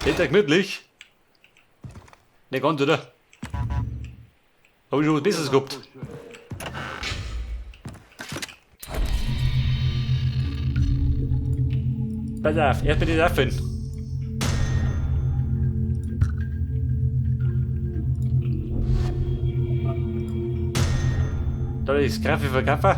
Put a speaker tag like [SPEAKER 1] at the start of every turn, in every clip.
[SPEAKER 1] Geht ja gemütlich. Nicht ganz, oder? Hab ich schon was Besseres gehabt. Pass auf, erst mal die Waffen. Da ist Kaffee für Kaffee.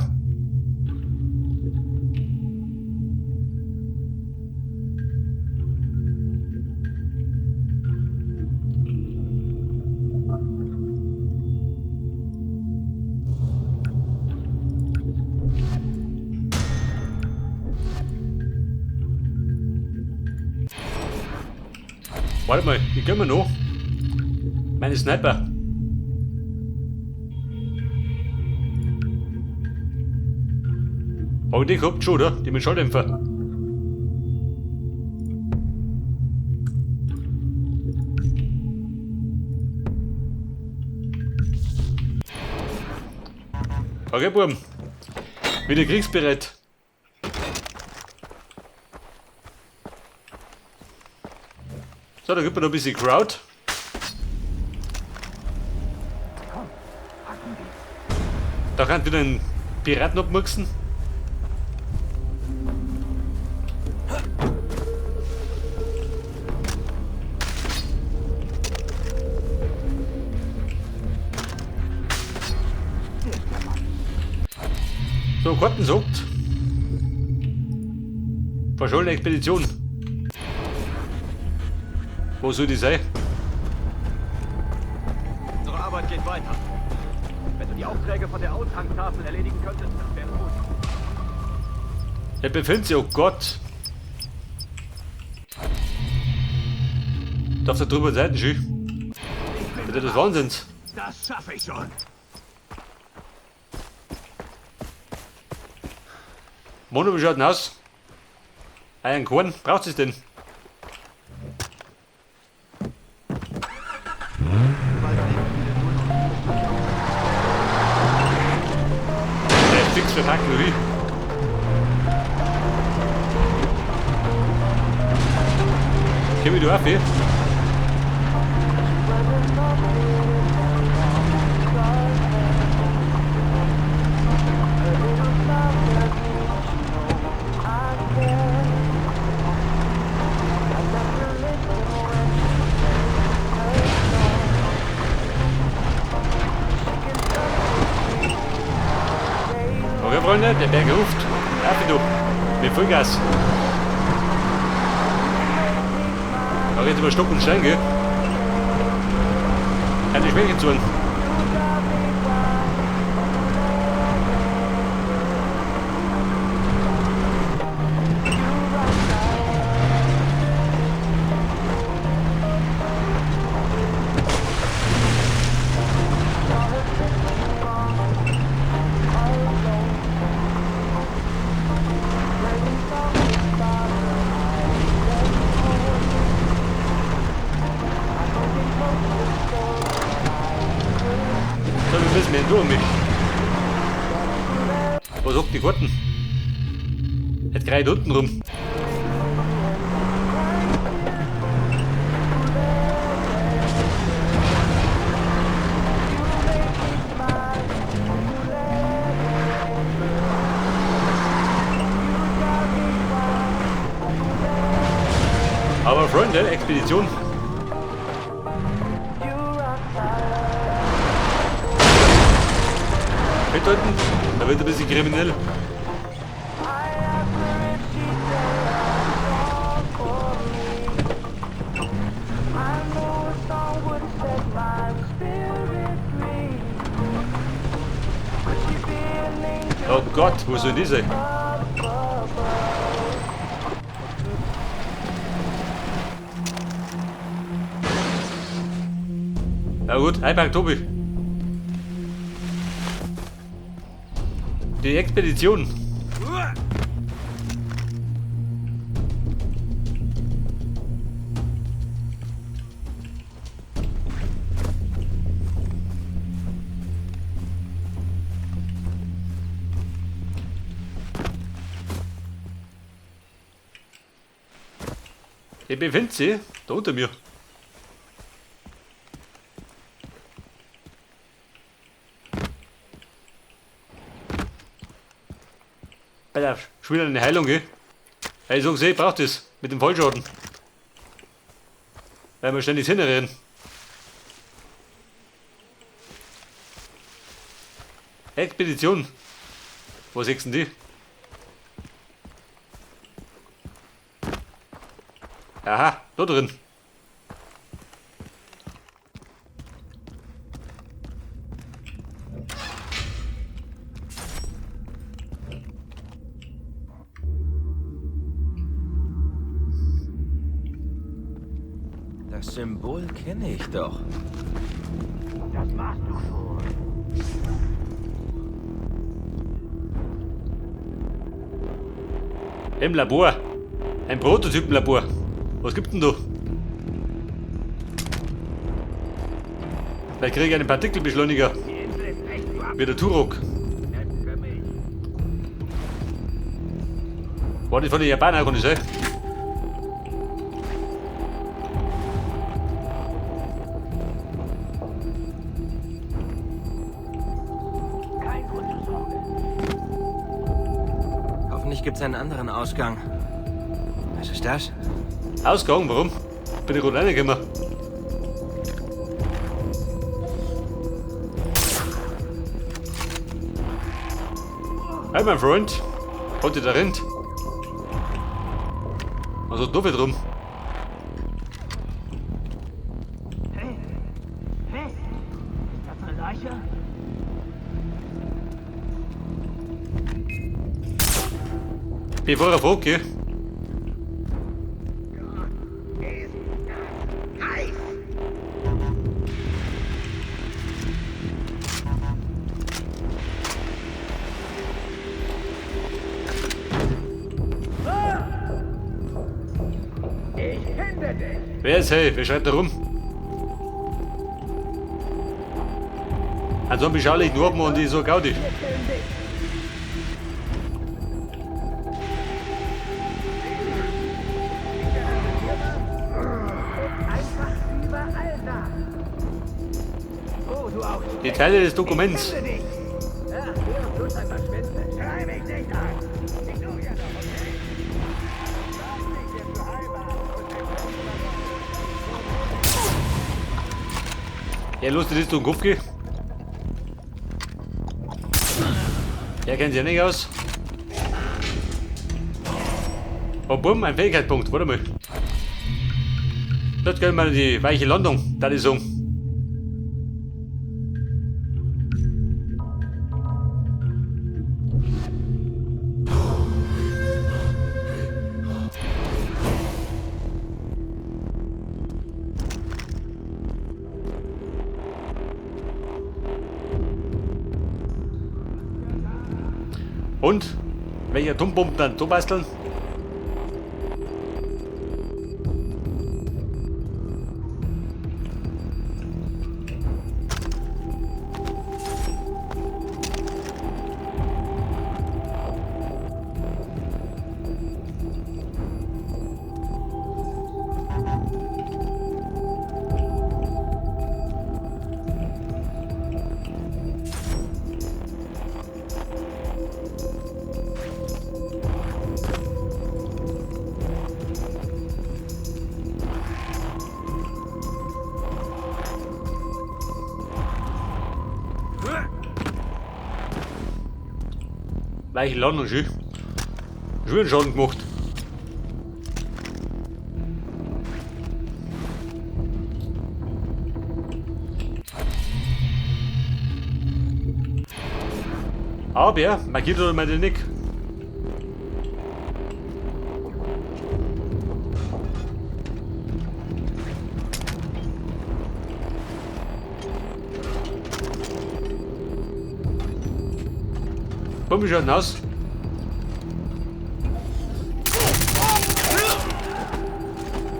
[SPEAKER 1] Warte mal, die können wir noch. Meine Sniper. Aber die gehabt schon, oder? Die mit Schalldämpfer. Okay, Buben. Wieder kriegsbereit. So, da gibt man noch ein bisschen Crowd. Da kann wieder ein Piraten abmurksen. So, Karten sagt. Verschollene Expedition. Wo soll die sein?
[SPEAKER 2] Unsere Arbeit geht weiter. Wenn du die Aufträge von der Aushangtafel erledigen könntest, das wäre gut.
[SPEAKER 1] Er befindet sich, oh Gott. Darf da drüber Seiten schießen? Das ist des Wahnsinns.
[SPEAKER 2] Das schaffe ich schon.
[SPEAKER 1] Mono, wie schaut denn aus? Ein Korn, braucht es denn? Fix verpacken, wie? Komm ich da auf, ey? Okay, Freunde, der Berg ruft. Auf du. Mit Vollgas. Aber jetzt über Stock und Stein, gell? Kann ich Schwäche tun. Du mich. Was sagt die Karten? Jetzt gerade unten rum. Aber Freunde, Expedition. Mithalten, da wird ein bisschen kriminell. Oh Gott, wo sind diese? Na gut, einpacken, Tobi. Die Expedition. Ich befinde sie da unter mir. Bei der schon wieder eine Heilung, gell? Ich sag, ich brauche das mit dem Vollschaden. Weil wir ständig hinrennen. Expedition. Wo siehst du denn die? Aha, da drin.
[SPEAKER 3] Das Symbol kenne ich doch.
[SPEAKER 2] Das machst du schon.
[SPEAKER 1] Im Labor. Ein Prototypenlabor. Was gibt's denn da? Vielleicht kriege ich einen Partikelbeschleuniger.
[SPEAKER 2] Die Insel ist echt zu ab.
[SPEAKER 1] Wie der Turok.
[SPEAKER 2] Für mich.
[SPEAKER 1] War das von den Japanern, kann ich sagen?
[SPEAKER 2] Kein Grund zur Sorge.
[SPEAKER 3] Hoffentlich gibt es einen anderen Ausgang. Was ist das?
[SPEAKER 1] Ausgang, warum? Bin ich gerade reingekommen. Hey, mein Freund. Heute da rennt. Also da wird rum.
[SPEAKER 2] Hey, ist das eine Leiche?
[SPEAKER 1] Bevor er fragt, gell?
[SPEAKER 2] Ich finde dich.
[SPEAKER 1] Wer ist hey? Wer schreibt da rum? Ein Zombie schaue ich nur ab und ich so Gaudi.
[SPEAKER 2] Einfach überall da. Oh, du auch.
[SPEAKER 1] Die Teile des Dokuments.
[SPEAKER 2] Finde dich. Ja, hier und ein verschwinden. Schrei mich nicht an. Ich suche ja noch, okay? Lass mich hier zu Heimat.
[SPEAKER 1] Ja, lustig ist du in den Kopf gehen. Er kennt sich ja nicht aus. Oh, bumm, ein Fähigkeitspunkt. Warte mal. Dort können wir die weiche Landung, da die so. Und? Welcher Atombomben dann so basteln? Weiche Landung, schön. Schön Schaden gemacht. Aber, markiert oder mal den Nick. Komm, wie schaut denn aus?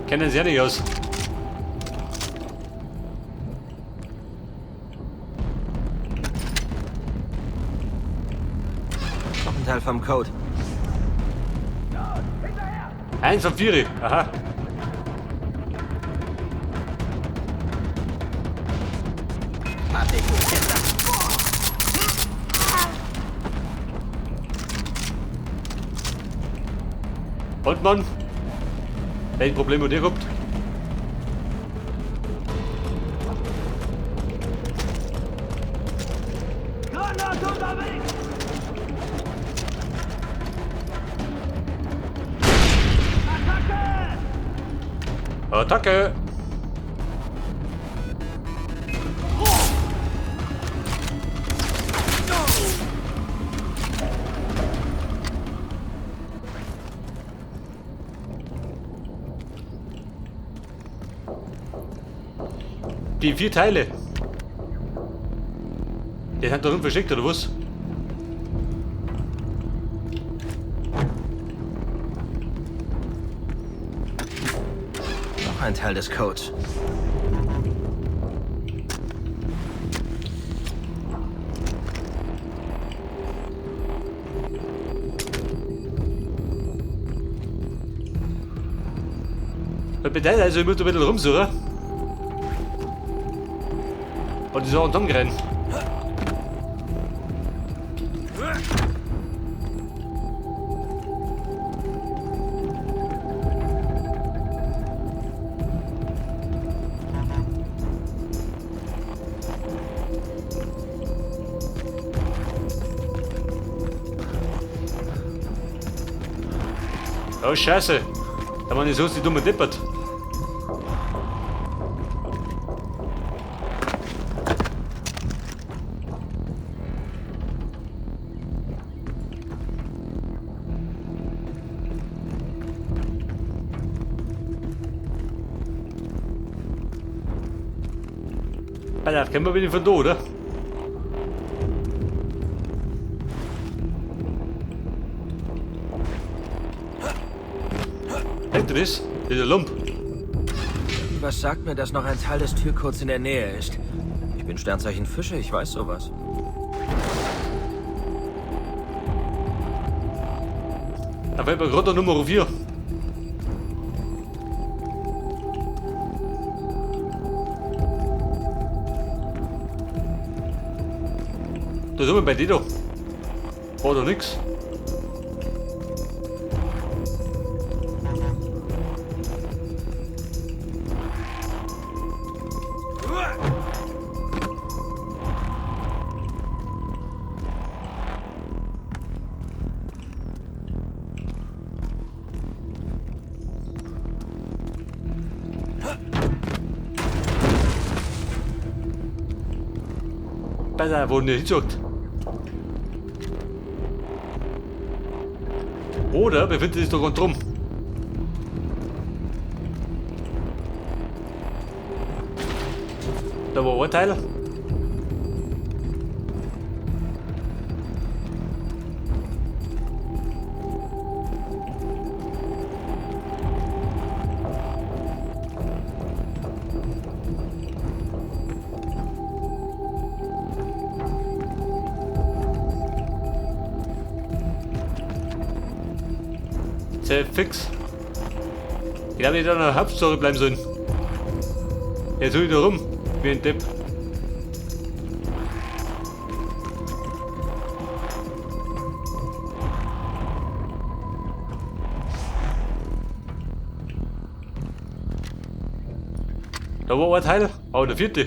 [SPEAKER 1] Kennen sie ja nicht aus.
[SPEAKER 3] Noch ein Teil vom Code.
[SPEAKER 1] 1 von 4. Aha.
[SPEAKER 3] Hab dich nicht gesagt.
[SPEAKER 1] Und Mann? Welches Problem hat ihr gehabt?
[SPEAKER 2] Granate unterwegs! Attacke!
[SPEAKER 1] Attacke! Die 4 Teile. Die sind darin versteckt, oder was?
[SPEAKER 3] Noch ein Teil des Codes.
[SPEAKER 1] Was bedeutet also, ich muss da ein bisschen rumsuchen? Und die Sachen dann rennen. Oh Scheiße, da waren die so die dumme Deppert. Alter, kennen wir wenig von da, oder? Hängt das? Dieser Lump.
[SPEAKER 3] Was sagt mir, dass noch ein Teil des Türcodes in der Nähe ist? Ich bin Sternzeichen Fische, ich weiß sowas.
[SPEAKER 1] Da fällt mir gerade Nummer 4. Da sind wir bei dir doch. War doch nix. Besser, wo nicht hingesagt. Oder befindet sich doch rundherum. Da war ein Teil. Sehr fix. Ich glaube, ich hätte an der Hauptstory bleiben sollen. Jetzt hol ich da rum, wie ein Depp. Da war ein Teil, aber der 4.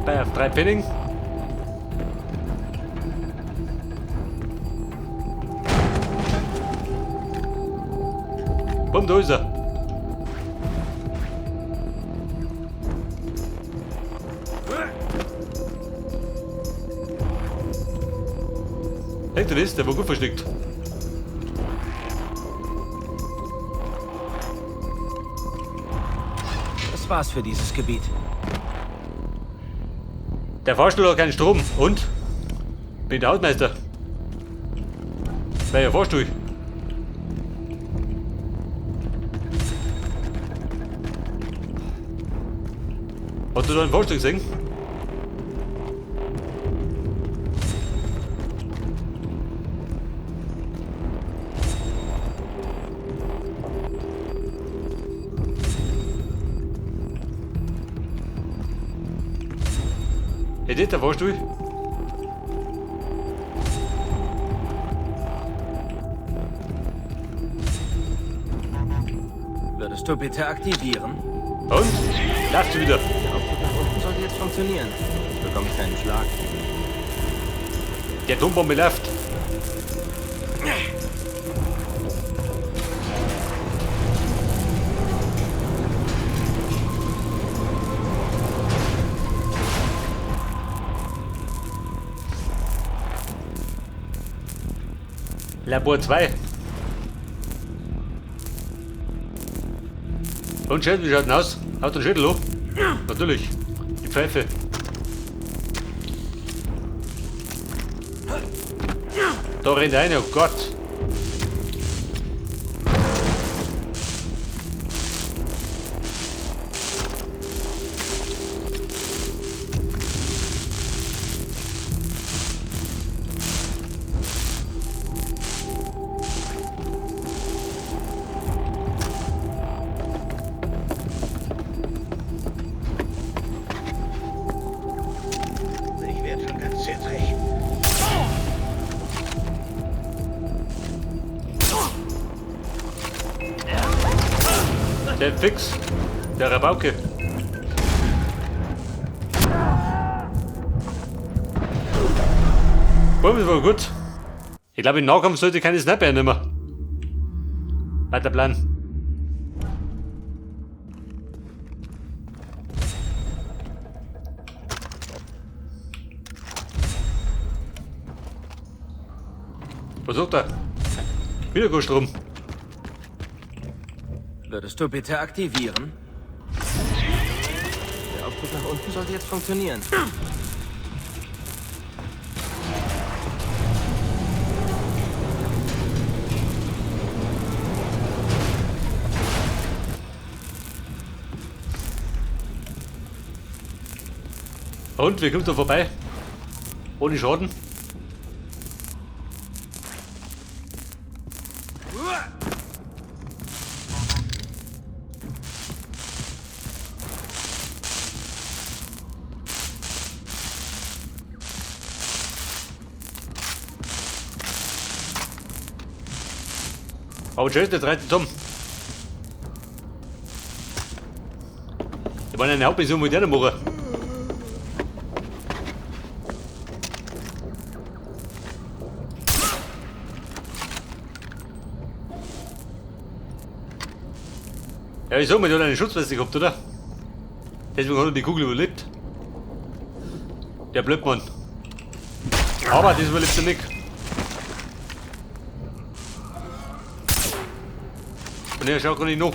[SPEAKER 1] Auf 3 Penning. Bumm, da ist er. Hängt er das? Der war gut versteckt.
[SPEAKER 3] Das war's für dieses Gebiet.
[SPEAKER 1] Der Fahrstuhl hat keinen Strom. Und? Bin der Hausmeister. Welcher Fahrstuhl? Hast du da einen Fahrstuhl gesehen? Ja, das der Fahrstuhl.
[SPEAKER 3] Würdest du bitte aktivieren?
[SPEAKER 1] Und? Läuft wieder.
[SPEAKER 3] Der Aufzug nach unten sollte jetzt funktionieren. Ich bekomme keinen Schlag.
[SPEAKER 1] Die Atombombe läuft. Labor 2. Und Schädel, wie schaut denn aus? Haut den Schädel hoch? Natürlich. Die Pfeife. Da rennt einer, oh Gott.
[SPEAKER 2] Ich werde schon ganz zittrig.
[SPEAKER 1] Der Fix. Der Rabauke. Boah, das war gut. Ich glaube, im Nahkampf sollte keine Sniper nehmen. Weiter Plan. Was sagt er? Wieder kein Strom.
[SPEAKER 3] Würdest du bitte aktivieren? Der Aufzug nach unten sollte jetzt funktionieren.
[SPEAKER 1] Und, wie kommt er vorbei? Ohne Schaden? Aber schön, der dreht Tom. Ich meine, eine Hauptmission mit der machen. Ja, ich sag mal, der hat eine Schutzweste gehabt, oder? Deswegen hat er die Kugel überlebt. Der Blödmann. Aber das überlebt er nicht. Und er schaut gar nicht nach.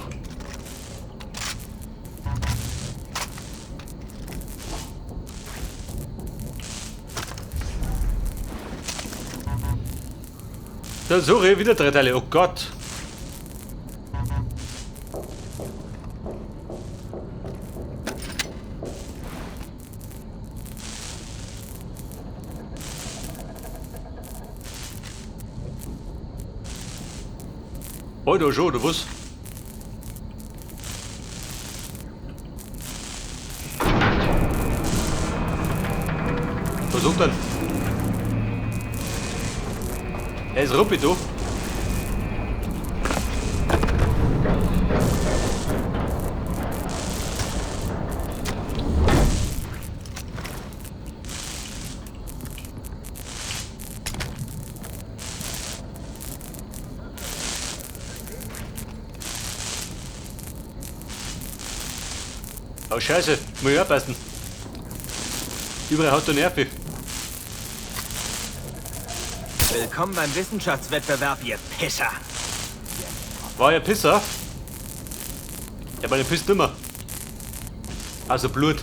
[SPEAKER 1] Dann suche ich wieder 3 Teile. Oh Gott. Heute schon, oder was? Versuch dann. Er ist Ruppi, du. Oh Scheiße, muss ich aufpassen. Überall haut der Nerven.
[SPEAKER 3] Willkommen beim Wissenschaftswettbewerb, ihr Pisser.
[SPEAKER 1] War ja Pisser? Ja, aber der pisst immer. Also Blut.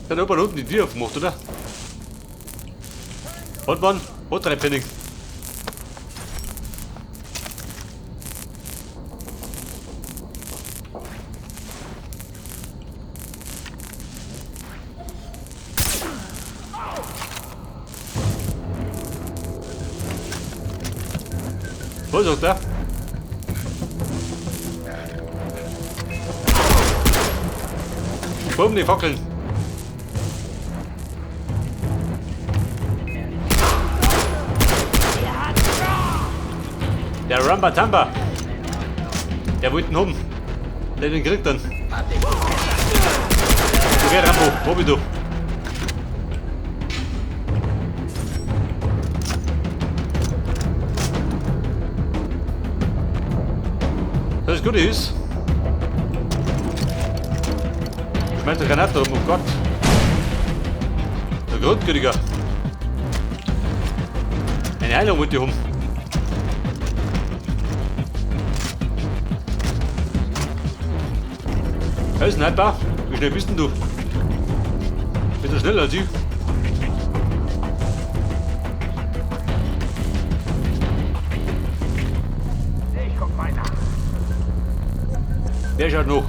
[SPEAKER 1] Da hat jemand unten die Tür aufgemacht, oder? Hat man? Hat 3 Pfennig. Was sagt er? Bumm, die Fackeln. Der Ramba-Tamba. Der wollte ihn haben. Der hat ihn gekriegt dann. Okay, Rambo, wo bist du? Das Gute ist, schmeißt eine Granate um, oh Gott. Der Grundgültiger. Eine Heilung wollte ich haben. Hey Sniper, wie schnell bist denn du? Bist du schneller als ich?
[SPEAKER 2] Ich guck mal nach.
[SPEAKER 1] Wer schaut noch?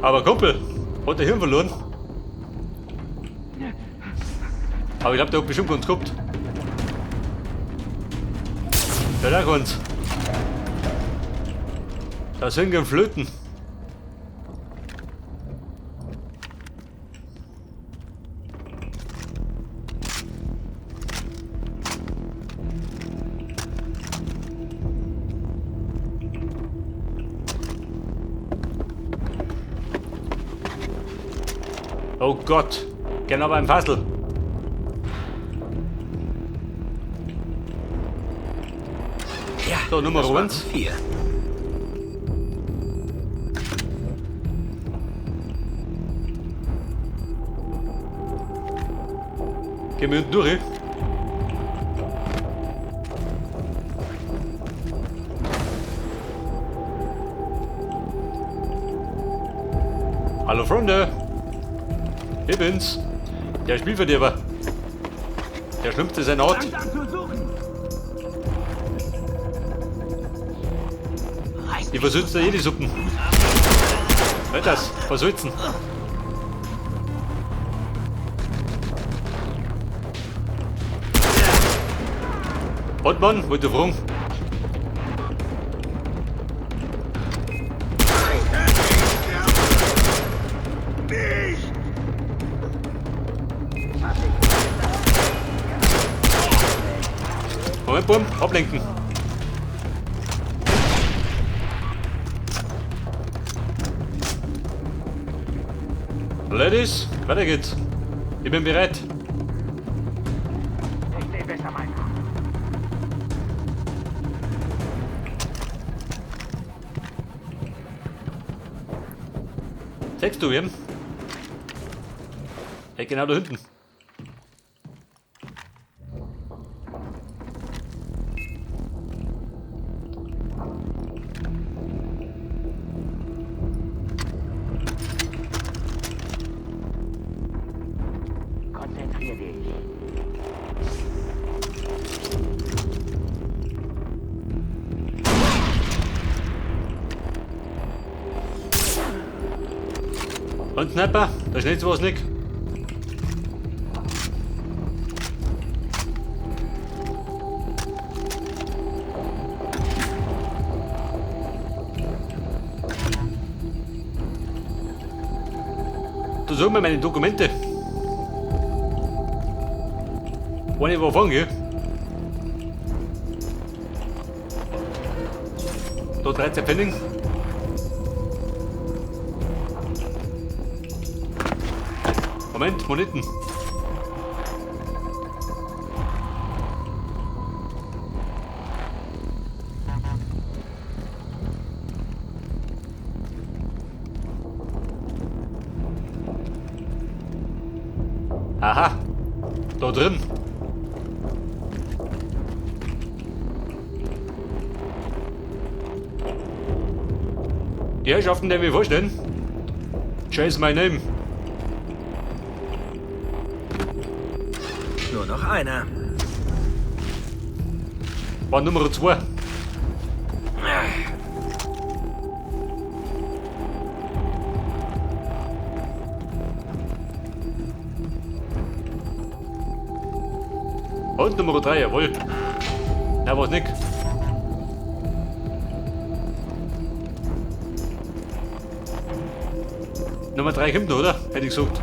[SPEAKER 1] Aber Kumpel, hat der Hirn verloren? Aber ich glaube, der hat bestimmt ganz gehabt. Der hat auch ganz. Da sind gern Flöten. Oh Gott, genau beim Fassel.
[SPEAKER 3] Ja,
[SPEAKER 1] So, Nummer
[SPEAKER 3] das waren
[SPEAKER 1] 1.
[SPEAKER 3] 4.
[SPEAKER 1] Gehen wir unten durch. Hallo Freunde. Ich bin's. Der Spielverderber. Der Schlimmste ist ein Ort.
[SPEAKER 2] Fang an zu suchen.
[SPEAKER 1] Ich versütze da die Suppen. Hört das? Versützen. Und Mann, wollte fragen. Moment, Bumm, ablenken. Ladies, weiter geht's. Ich bin bereit.
[SPEAKER 2] Ich seh besser mal nach.
[SPEAKER 1] Zeigst du ihm? Hey, genau da hinten.
[SPEAKER 2] Konzentrier dich.
[SPEAKER 1] Und Sniper, da schnell sowas nicht. Du sag mal meine Dokumente. Ohne wovon, gell? Da 13 Pfennig. Moment, Moneten. Aha. Da drin. Die Herrschaften, die wir vorstellen. Chase my name.
[SPEAKER 3] Nur noch einer.
[SPEAKER 1] War Nummer 2. Und Nummer 3, jawohl. Na, war's nicht. Nummer 3 kommt noch, oder? Hätte ich gesagt.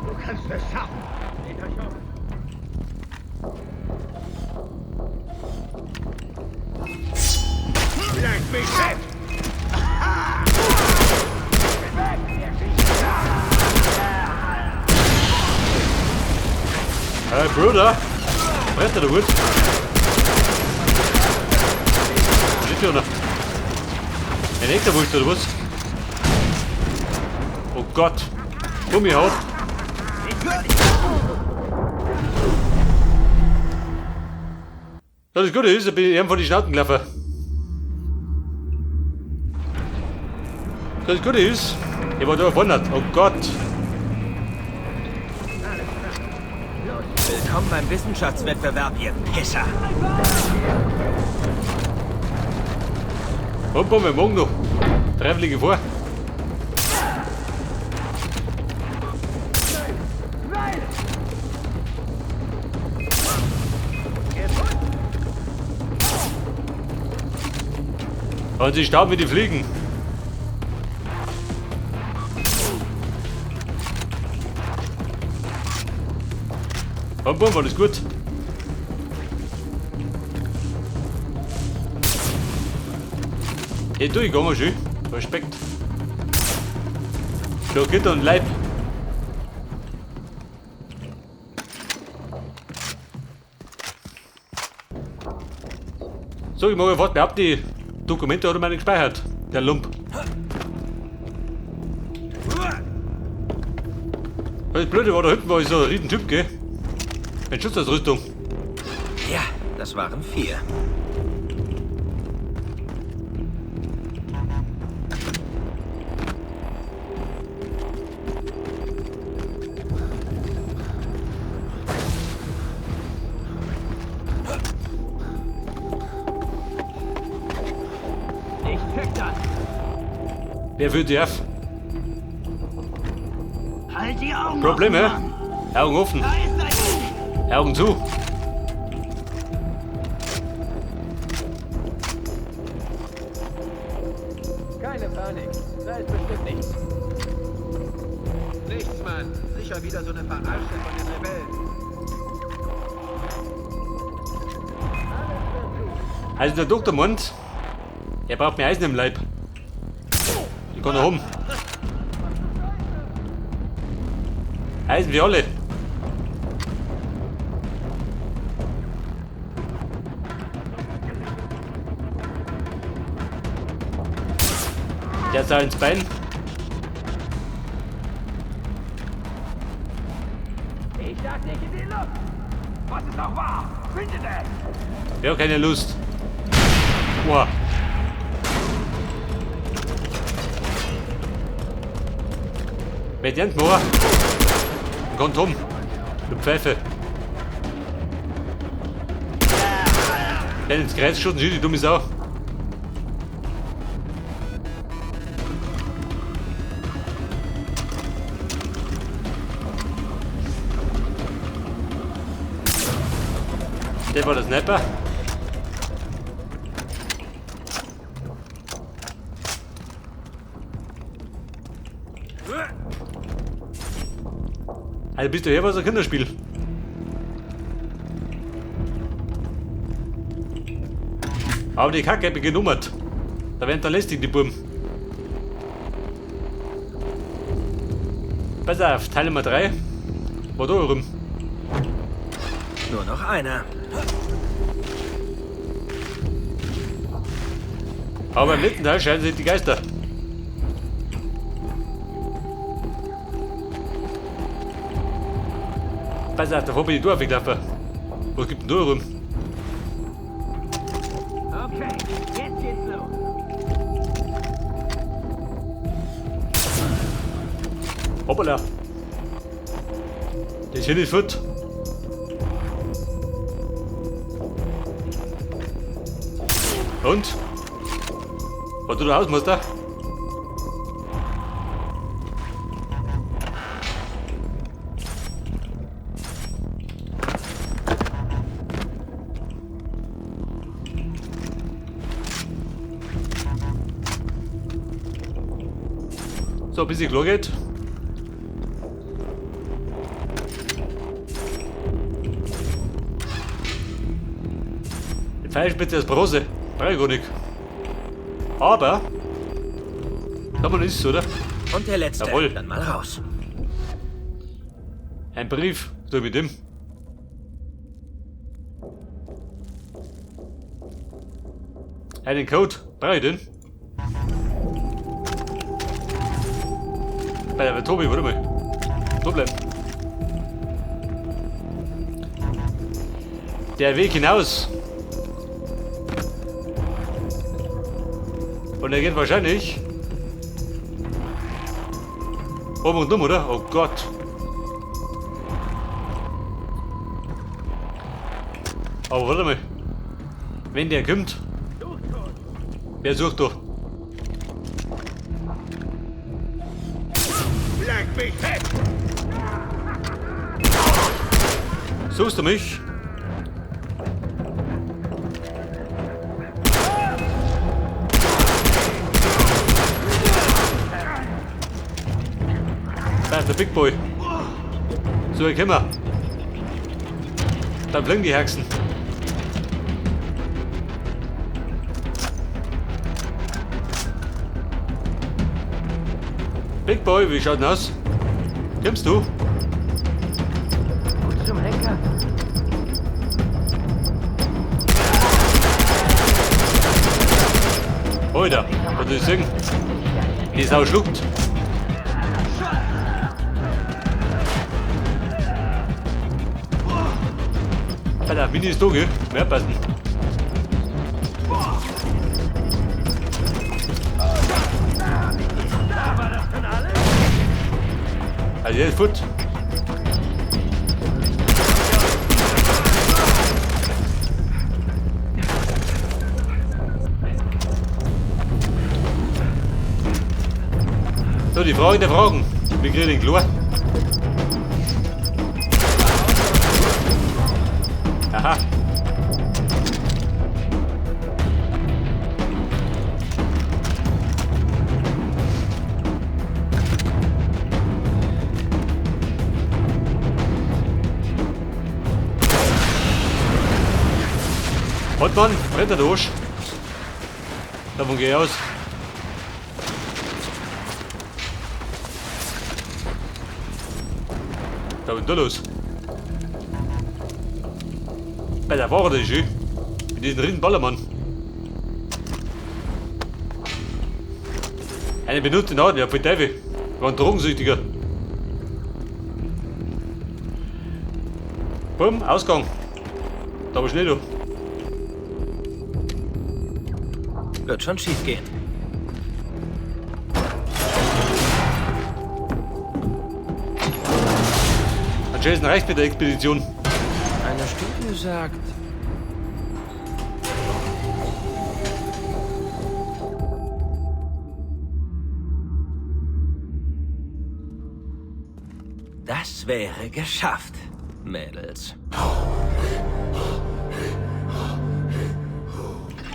[SPEAKER 2] Du kannst es schaffen. Seht euch um. Leg mich weg!
[SPEAKER 1] Hey, Bruder! Brett der Hut! Steht hier noch? Ein echter Wurst oder was? Oh Gott! Gummihaut! Das Gute ist, ich bin eben von die Schnauten gelaufen. Das Gute ist, ich war da erwandert. Oh Gott!
[SPEAKER 3] Willkommen beim Wissenschaftswettbewerb, ihr Pisser.
[SPEAKER 1] Und wir morgen noch. Treffliche vor. Und sie starten mit den Fliegen. Und bumm, alles gut. Hey, durchgegangen schön. Respekt. Da geht und Leib. So, ich mache fast behaupten, die Dokumente hat er mir nicht gespeichert. Der Lump. Das Blöde war, da hinten war ich so ein riesen Typ, gell? Ein Schutzausrüstung.
[SPEAKER 3] Ja, das waren 4.
[SPEAKER 2] Ich check das.
[SPEAKER 1] Wer führt die auf?
[SPEAKER 2] Halt die Augen
[SPEAKER 1] Probleme?
[SPEAKER 2] offen, Mann.
[SPEAKER 1] Augen offen.
[SPEAKER 2] Da ist ein...
[SPEAKER 1] Augen zu.
[SPEAKER 4] Keine Panik. Da ist bestimmt nichts.
[SPEAKER 2] Nichts, Mann. Sicher wieder so eine Verarsche von den Rebellen.
[SPEAKER 1] Also der Doktor meint, er braucht mehr Eisen im Leib. Ich kann noch um. Eisen wie alle. Der sah ins Bein.
[SPEAKER 2] Ich sag nicht in die Luft. Was ist noch wahr? Findet es!
[SPEAKER 1] Ja, keine Lust. Boah. Mit Jens Mohr. Kommt rum. Du Pfeife. Der ins Kreuz geschossen, die dumme Sau. Der war der Sniper. Also bist du her, was ein Kinderspiel? Aber die Kacke habe ich genummert. Da werden da lästig die Buben. Pass auf, Teil Nummer 3. War da rum.
[SPEAKER 3] Nur noch einer.
[SPEAKER 1] Aber im letzten Teil scheinen sich die Geister. Pass auf, davor bin ich durchgelaufen. Was gibt denn da rum?
[SPEAKER 2] Okay, jetzt geht's los.
[SPEAKER 1] Hoppala. Das hier nicht fit. Und? Was du da Hausmeister? So, bis ich klar geht. Die Pfeilspitze ist Bronze. Brauche ich gar nicht. Aber. Kann man ist, oder?
[SPEAKER 3] Und der letzte.
[SPEAKER 1] Jawohl.
[SPEAKER 3] Dann mal raus.
[SPEAKER 1] Ein Brief. So mit dem. Einen Code. Brauche ich den? Bei der Tobi, warte mal. So bleiben. Der Weg hinaus. Und er geht wahrscheinlich oben und um, oder? Oh Gott. Aber warte mal. Wenn der kommt. Wer sucht doch?
[SPEAKER 2] Leg mich fest!
[SPEAKER 1] Suchst du mich? Da ist der Big Boy. So, ich komm mal. Dann fliegen die Hexen. Big Boy, wie schaut denn aus? Kommst du?
[SPEAKER 2] Gut zum Henker.
[SPEAKER 1] Alter, was soll ich sagen? Die Sau schluckt. Alter, Mini ist da, gell? Mehr passen.
[SPEAKER 2] War das schon alles?
[SPEAKER 1] Also, der ist futsch. So, die Fragen der Fragen. Wir kriegen den klar. Aha. Und Mann, brennt er durch. Davon gehe ich aus. Was ist denn da los? Bei der Ware ist schön. Mit diesen riesen Ballermann. Eine benutzte Nadel, ja, für Teufel. War ein Drogensüchtiger. Bumm, Ausgang. Da war schnell du.
[SPEAKER 3] Wird schon schief gehen.
[SPEAKER 1] Hat Jason recht mit der Expedition.
[SPEAKER 3] Eine Studie sagt... Das wäre geschafft, Mädels.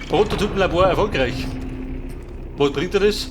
[SPEAKER 1] Prototypenlabor erfolgreich. Was bringt er das?